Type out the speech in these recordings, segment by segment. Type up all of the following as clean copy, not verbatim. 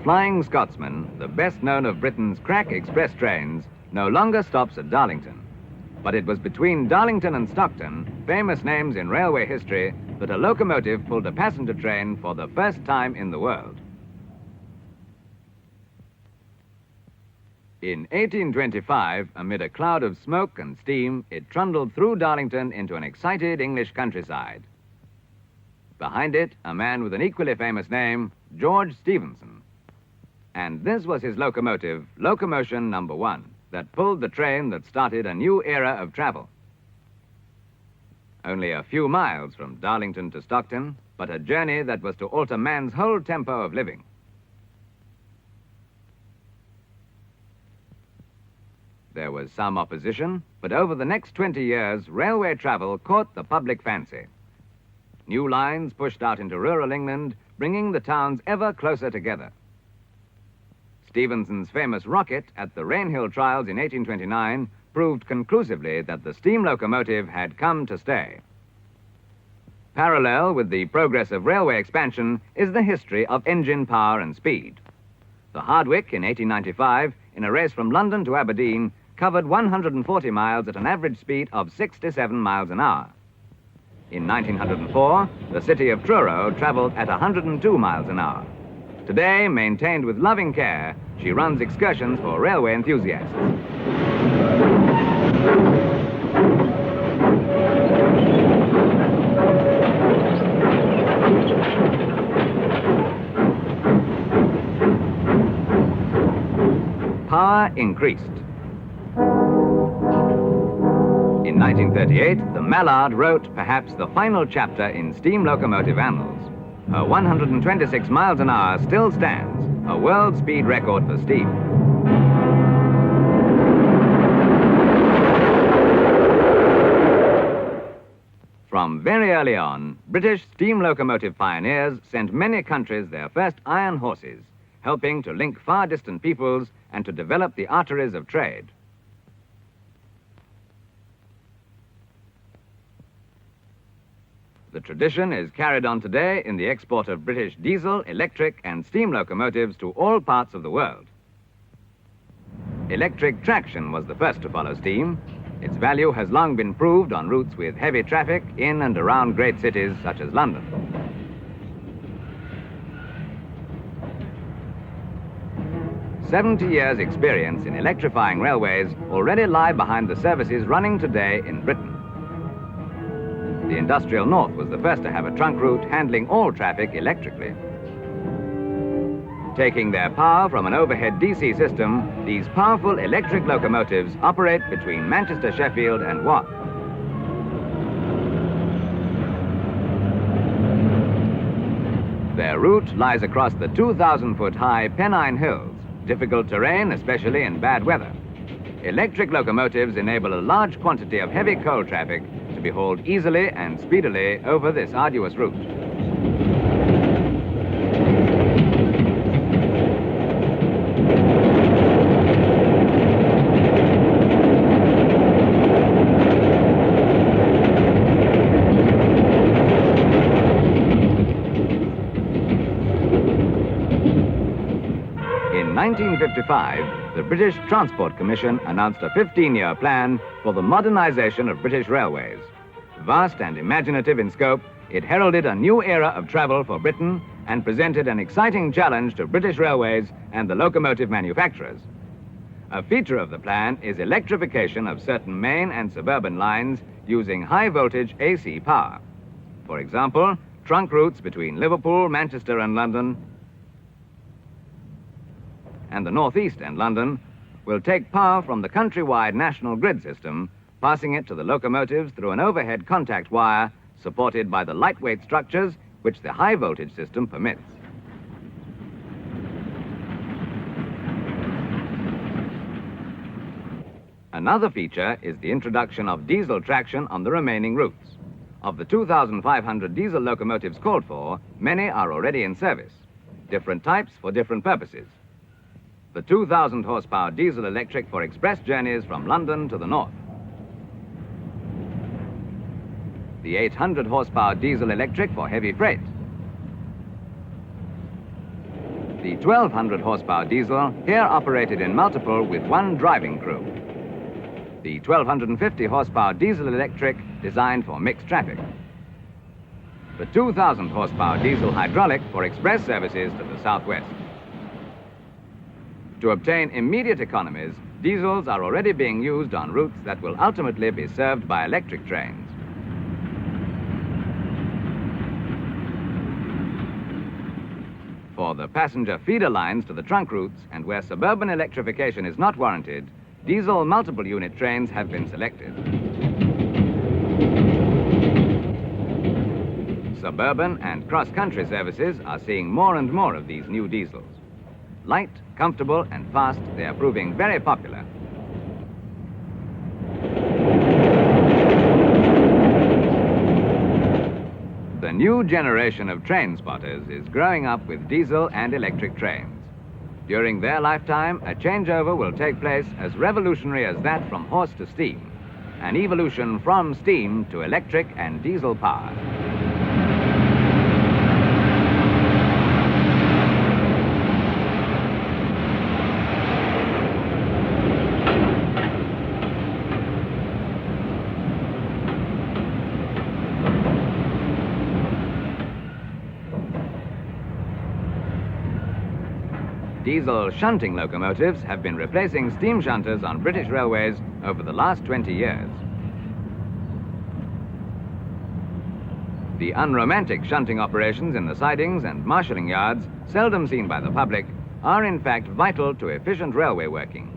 Flying Scotsman, the best known of Britain's crack express trains, no longer stops at Darlington. But it was between Darlington and Stockton, famous names in railway history, that a locomotive pulled a passenger train for the first time in the world. In 1825, amid a cloud of smoke and steam, it trundled through Darlington into an excited English countryside. Behind it, a man with an equally famous name, George Stephenson. And this was his locomotive, Locomotion Number 1, that pulled the train that started a new era of travel. Only a few miles from Darlington to Stockton, but a journey that was to alter man's whole tempo of living. There was some opposition, but over the next 20 years, railway travel caught the public fancy. New lines pushed out into rural England, bringing the towns ever closer together. Stephenson's famous rocket at the Rainhill trials in 1829 proved conclusively that the steam locomotive had come to stay. Parallel with the progress of railway expansion is the history of engine power and speed. The Hardwicke in 1895, in a race from London to Aberdeen, covered 140 miles at an average speed of 67 miles an hour. In 1904, the city of Truro traveled at 102 miles an hour. Today, maintained with loving care, she runs excursions for railway enthusiasts. Power increased. In 1938, the Mallard wrote perhaps the final chapter in steam locomotive annals. Her 126 miles an hour still stands, a world speed record for steam. From very early on, British steam locomotive pioneers sent many countries their first iron horses, helping to link far-distant peoples and to develop the arteries of trade. The tradition is carried on today in the export of British diesel, electric, and steam locomotives to all parts of the world. Electric traction was the first to follow steam. Its value has long been proved on routes with heavy traffic in and around great cities such as London. "70 years' experience in electrifying railways already lie behind the services running today in Britain. The industrial north was the first to have a trunk route handling all traffic electrically. Taking their power from an overhead DC system, these powerful electric locomotives operate between Manchester, Sheffield, and Watt. Their route lies across the 2,000-foot-high Pennine Hills, difficult terrain, especially in bad weather. Electric locomotives enable a large quantity of heavy coal traffic to be hauled easily and speedily over this arduous route. In 1955, the British Transport Commission announced a 15-year plan for the modernization of British railways. Vast and imaginative in scope, it heralded a new era of travel for Britain and presented an exciting challenge to British railways and the locomotive manufacturers. A feature of the plan is electrification of certain main and suburban lines using high-voltage AC power. For example, trunk routes between Liverpool, Manchester, and London, and the Northeast and London, will take power from the countrywide national grid system, passing it to the locomotives through an overhead contact wire supported by the lightweight structures which the high-voltage system permits. Another feature is the introduction of diesel traction on the remaining routes. Of the 2,500 diesel locomotives called for, many are already in service, different types for different purposes. The 2,000 horsepower diesel electric for express journeys from London to the north. The 800 horsepower diesel electric for heavy freight. The 1200 horsepower diesel here operated in multiple with one driving crew. The 1250 horsepower diesel electric designed for mixed traffic. The 2000 horsepower diesel hydraulic for express services to the southwest. To obtain immediate economies, diesels are already being used on routes that will ultimately be served by electric trains. For the passenger feeder lines to the trunk routes and where suburban electrification is not warranted, diesel multiple unit trains have been selected. Suburban and cross-country services are seeing more and more of these new diesels. Light, comfortable and fast, they are proving very popular. The new generation of train spotters is growing up with diesel and electric trains. During their lifetime, a changeover will take place as revolutionary as that from horse to steam, an evolution from steam to electric and diesel power. Diesel shunting locomotives have been replacing steam shunters on British railways over the last 20 years. The unromantic shunting operations in the sidings and marshalling yards, seldom seen by the public, are in fact vital to efficient railway working.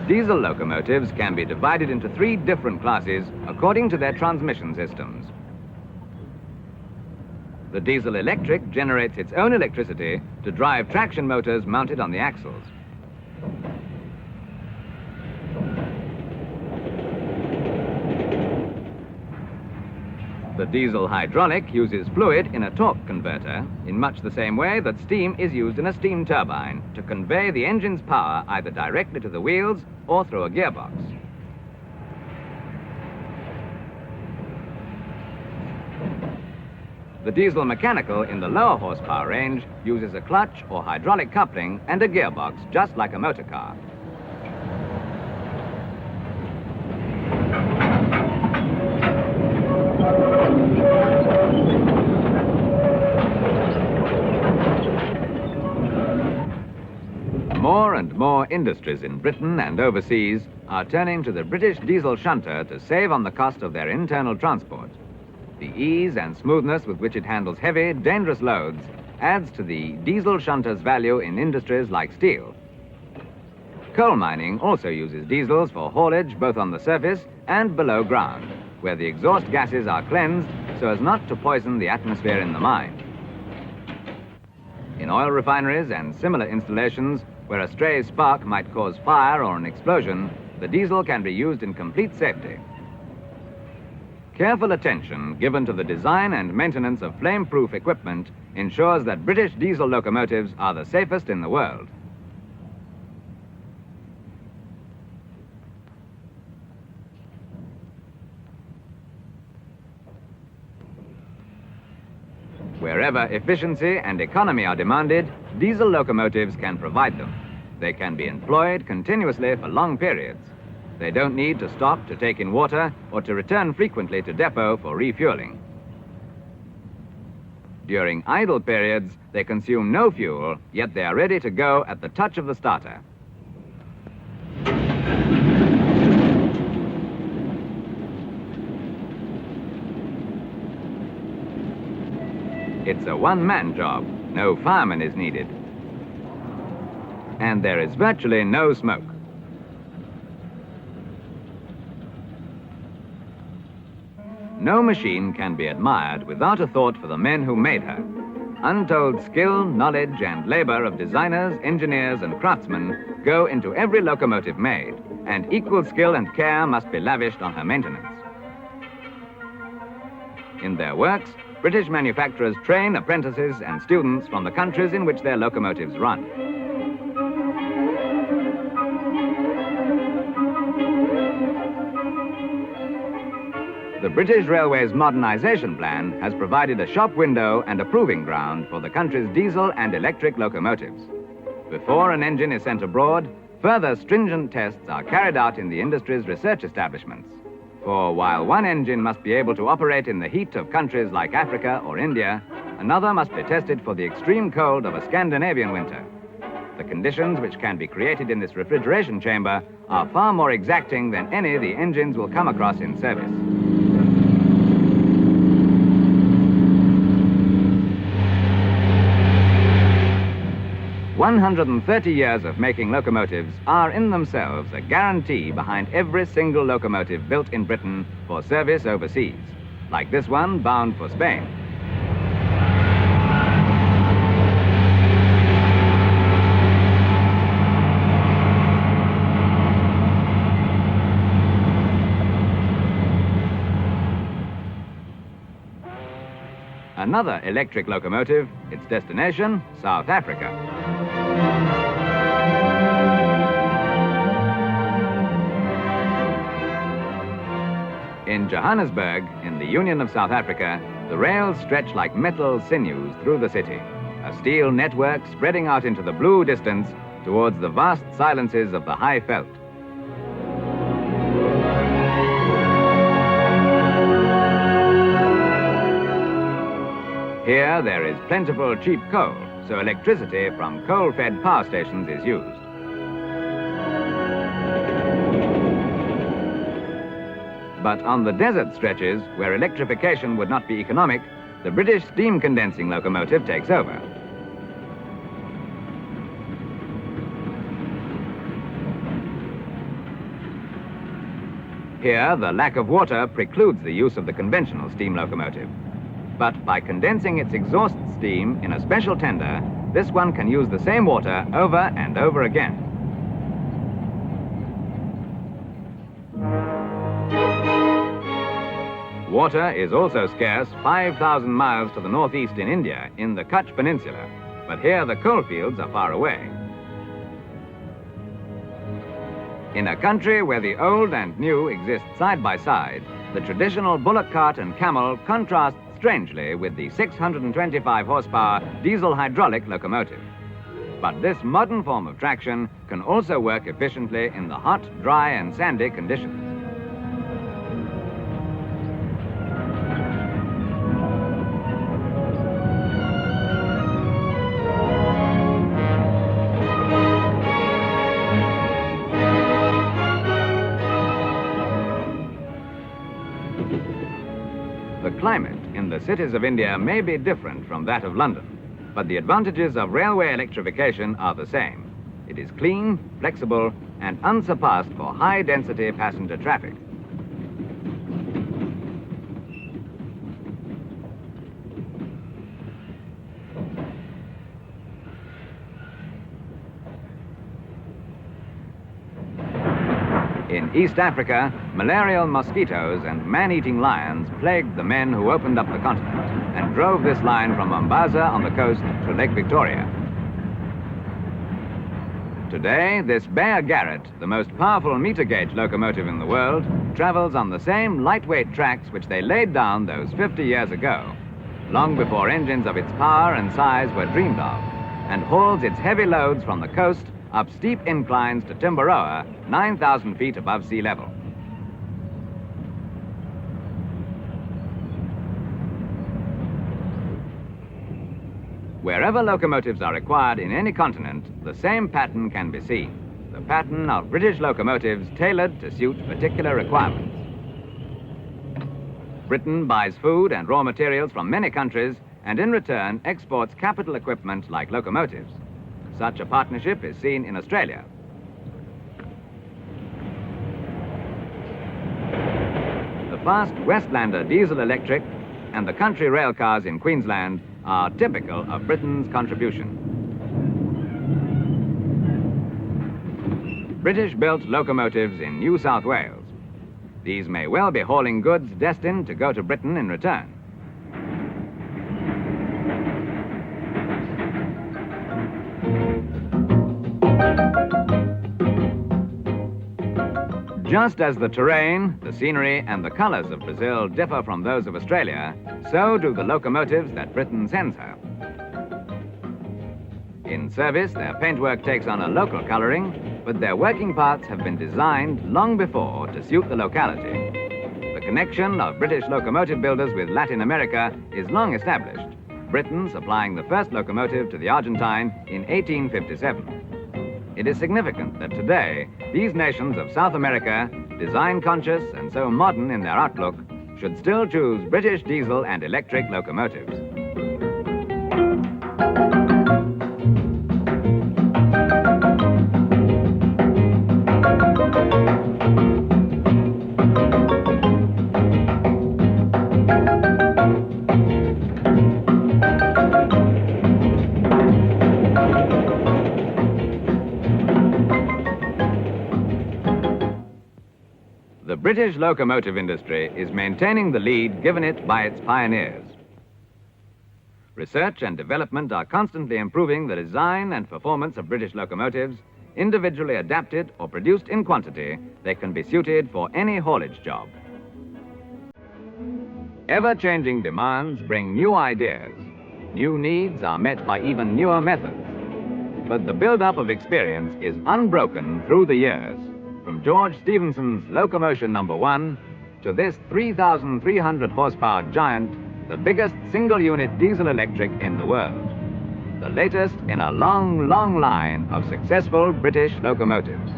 Diesel locomotives can be divided into 3 different classes according to their transmission systems. The diesel electric generates its own electricity to drive traction motors mounted on the axles. The diesel hydraulic uses fluid in a torque converter in much the same way that steam is used in a steam turbine to convey the engine's power either directly to the wheels or through a gearbox. The diesel mechanical in the lower horsepower range uses a clutch or hydraulic coupling and a gearbox just like a motor car. More and more industries in Britain and overseas are turning to the British diesel shunter to save on the cost of their internal transport. The ease and smoothness with which it handles heavy, dangerous loads adds to the diesel shunter's value in industries like steel. Coal mining also uses diesels for haulage both on the surface and below ground, where the exhaust gases are cleansed so as not to poison the atmosphere in the mine. In oil refineries and similar installations, where a stray spark might cause fire or an explosion, the diesel can be used in complete safety. Careful attention given to the design and maintenance of flame-proof equipment ensures that British diesel locomotives are the safest in the world. Wherever efficiency and economy are demanded, diesel locomotives can provide them. They can be employed continuously for long periods. They don't need to stop to take in water or to return frequently to depot for refueling. During idle periods, they consume no fuel, yet they are ready to go at the touch of the starter. It's a one-man job. No fireman is needed. And there is virtually no smoke. No machine can be admired without a thought for the men who made her. Untold skill, knowledge, and labor of designers, engineers, and craftsmen go into every locomotive made, and equal skill and care must be lavished on her maintenance. In their works, British manufacturers train apprentices and students from the countries in which their locomotives run. The British Railways Modernisation Plan has provided a shop window and a proving ground for the country's diesel and electric locomotives. Before an engine is sent abroad, further stringent tests are carried out in the industry's research establishments. For while one engine must be able to operate in the heat of countries like Africa or India, another must be tested for the extreme cold of a Scandinavian winter. The conditions which can be created in this refrigeration chamber are far more exacting than any the engines will come across in service. "130 years of making locomotives are in themselves a guarantee behind every single locomotive built in Britain for service overseas, like this one bound for Spain. Another electric locomotive, its destination, South Africa. In Johannesburg, in the Union of South Africa, the rails stretch like metal sinews through the city, a steel network spreading out into the blue distance towards the vast silences of the high veld. Here there is plentiful cheap coal, so electricity from coal-fed power stations is used. But on the desert stretches, where electrification would not be economic, the British steam condensing locomotive takes over. Here, the lack of water precludes the use of the conventional steam locomotive. But by condensing its exhaust steam in a special tender, this one can use the same water over and over again. Water is also scarce 5,000 miles to the northeast in India, in the Kutch Peninsula, but here the coal fields are far away. In a country where the old and new exist side by side, the traditional bullock cart and camel contrast strangely with the 625 horsepower diesel hydraulic locomotive. But this modern form of traction can also work efficiently in the hot, dry and sandy conditions. The climate in the cities of India may be different from that of London, but the advantages of railway electrification are the same. It is clean, flexible, and unsurpassed for high-density passenger traffic. In East Africa, malarial mosquitoes and man-eating lions plagued the men who opened up the continent and drove this line from Mombasa on the coast to Lake Victoria. Today, this Bear Garrett, the most powerful meter-gauge locomotive in the world, travels on the same lightweight tracks which they laid down those 50 years ago, long before engines of its power and size were dreamed of, and hauls its heavy loads from the coast up steep inclines to Timberoa, 9,000 feet above sea level. Wherever locomotives are required in any continent, the same pattern can be seen. The pattern of British locomotives tailored to suit particular requirements. Britain buys food and raw materials from many countries and in return exports capital equipment like locomotives. Such a partnership is seen in Australia. The fast Westlander diesel-electric and the country rail cars in Queensland are typical of Britain's contribution. British-built locomotives in New South Wales. These may well be hauling goods destined to go to Britain in return. Just as the terrain, the scenery, and the colors of Brazil differ from those of Australia, so do the locomotives that Britain sends her. In service, their paintwork takes on a local coloring, but their working parts have been designed long before to suit the locality. The connection of British locomotive builders with Latin America is long established, Britain supplying the first locomotive to the Argentine in 1857. It is significant that today, these nations of South America, design-conscious and so modern in their outlook, should still choose British diesel and electric locomotives. The British locomotive industry is maintaining the lead given it by its pioneers. Research and development are constantly improving the design and performance of British locomotives. Individually adapted or produced in quantity, they can be suited for any haulage job. Ever-changing demands bring new ideas. New needs are met by even newer methods. But the build-up of experience is unbroken through the years. From George Stephenson's Locomotion No. 1 to this 3,300 horsepower giant, the biggest single-unit diesel-electric in the world. The latest in a long, long line of successful British locomotives.